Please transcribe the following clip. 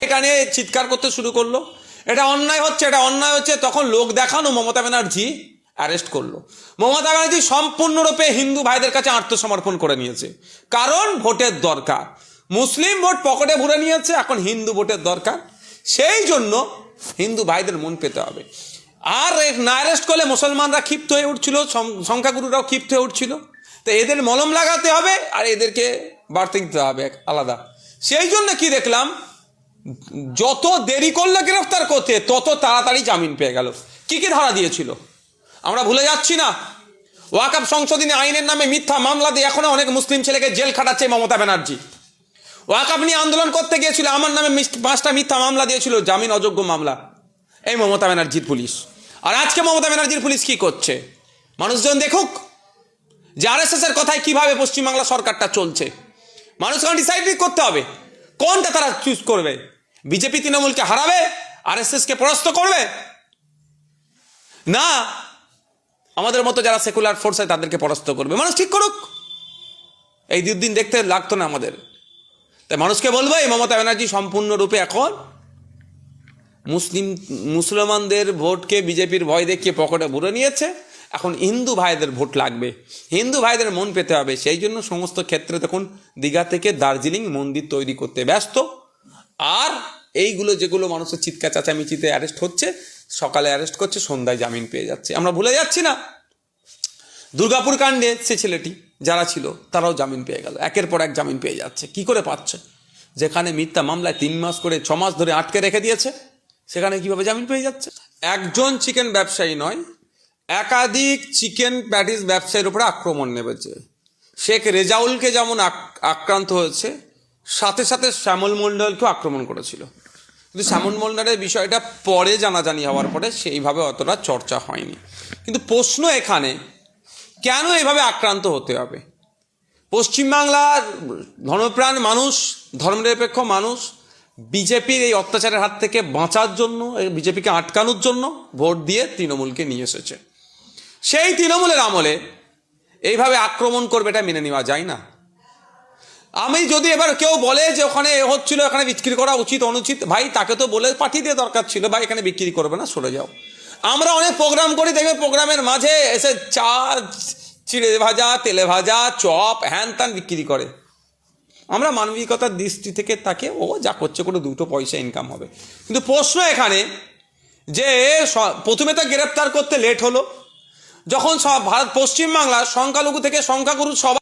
এখানে চিৎকার করতে শুরু করলো, এটা অন্যায় হচ্ছে, এটা অন্যায় হচ্ছে। তখন লোক দেখানো মমতা ব্যানার্জি অ্যারেস্ট করলো। মমতা ব্যানার্জি সম্পূর্ণরূপে হিন্দু ভাইদের কাছে আত্মসমর্পণ করে নিয়েছে, কারণ ভোটের দরকার। মুসলিম ভোট পকেটে ভরে নিয়েছে, এখন হিন্দু ভোটের দরকার। সেই জন্য হিন্দু ভাইদের মন পেতে হবে। আর না অ্যারেস্ট করলে মুসলমানরা ক্ষিপ্ত হয়ে উঠছিল, সংখ্যাগুরুরাও ক্ষিপ্ত হয়ে উঠছিল। তো এদের মলম লাগাতে হবে আর এদেরকে বাড়তে দিতে হবে আলাদা। সেই জন্য কি দেখলাম, যত দেরি করলে গ্রেফতার করতে তত তাড়াতাড়ি জামিন পেয়ে গেল। কি কি ধারা দিয়েছিল আমরা ভুলে যাচ্ছি না। ওয়াকফ সংশোধনী আইনের নামে মিথ্যা মামলা দিয়ে এখনো অনেক মুসলিম ছেলেকে জেল খাটাচ্ছে মমতা ব্যানার্জি। ওয়াকফ নিয়ে আন্দোলন করতে গিয়েছিল, আমার নামে 5টা মিথ্যা মামলা দিয়েছিল, জামিন অযোগ্য মামলা, এই মমতা ব্যানার্জির পুলিশ। আর আজকে মমতা ব্যানার্জির পুলিশ কি করছে, মানুষজন দেখুক যে আরএসএস এর কথায় কিভাবে পশ্চিমবাংলা সরকারটা চলছে। মানুষকে ডিসাইড করতে হবে কোনটা তারা চুজ করবে। বিজেপি তৃণমূলকে হারাবে, আরএসএস কে পরাস্ত করবে, না আমাদের মতো যারা সেকুলার ফোর্স হয় তাদেরকে পরাস্ত করবে। মানুষ ঠিক করুক, এই দুদিন দেখতে লাগতো না আমাদের। তাই মানুষকে বলবো, এই মমতা ব্যানার্জি সম্পূর্ণরূপে এখন মুসলমানদের ভোটকে বিজেপির ভয় দেখিয়ে পকেটে ভরে নিয়েছে। এখন হিন্দু ভাইদের ভোট লাগবে, হিন্দু ভাইদের মন পেতে হবে। সেই জন্য সমস্ত ক্ষেত্রে দেখুন দীঘা থেকে দার্জিলিং মন্দির তৈরি করতে ব্যস্ত। আর এইগুলো যেগুলো মানুষের চিৎকার চেঁচামেচিতে অ্যারেস্ট হচ্ছে, সকালে অ্যারেস্ট করছে, সন্ধ্যায় জামিন পেয়ে যাচ্ছে। আমরা ভুলে যাচ্ছি না দুর্গাপুর কাণ্ডে সে ছেলেটি যারা ছিল তারাও জামিন পেয়ে গেল, একের পর এক জামিন পেয়ে যাচ্ছে। কি করে পাচ্ছে? যেখানে মিথ্যা মামলায় 3 মাস করে 6 মাস ধরে আটকে রেখে দিয়েছে, সেখানে কিভাবে জামিন পেয়ে যাচ্ছে? একজন চিকেন ব্যবসায়ী নয়, একাধিক চিকেন প্যাটিস ব্যবসায়ীর উপরে আক্রমণ নেমেছে। শেখ রেজাউলকে যেমন আক্রান্ত হয়েছে, সাথে সাথে শ্যামল মণ্ডলকেও আক্রমণ করেছিল। কিন্তু শ্যামল মণ্ডলের বিষয়টা পরে জানাজানি হওয়ার পরে সেইভাবে অতটা চর্চা হয়নি। কিন্তু প্রশ্ন এখানে, কেন এইভাবে আক্রান্ত হতে হবে? পশ্চিমবাংলার ধর্মপ্রাণ মানুষ, ধর্মনিরপেক্ষ মানুষ বিজেপির এই অত্যাচারের হাত থেকে বাঁচার জন্য, বিজেপিকে আটকানোর জন্য ভোট দিয়ে তৃণমূলকে নিয়ে এসেছে। সেই তৃণমূলের আমলে এইভাবে আক্রমণ করবে, এটা মেনে নেওয়া যায় না। আমি যদি এবার কেউ বলে যে ওখানে হচ্ছিল, এখানে বিক্রি করা উচিত অনুচিত, ভাই তাকে তো বলে পাঠিয়ে দিয়ে দরকার ছিল, ভাই এখানে বিক্রি করবে না, সরে যাও। আমরা অনেক প্রোগ্রাম করি, দেখবে প্রোগ্রামের মাঝে এসে চা, চিড়ে ভাজা, তেলে ভাজা, চপ, হ্যান ত্যান বিক্রি করে। আমরা মানবিকতার দৃষ্টি থেকে তাকে, ও যা করছে কোনো 2 পয়সা ইনকাম হবে। কিন্তু প্রশ্ন এখানে যে প্রথমে তো গ্রেপ্তার করতে লেট হলো, যখন সব পশ্চিমবাংলার সংখ্যালঘু থেকে সংখ্যাগুরু সবাই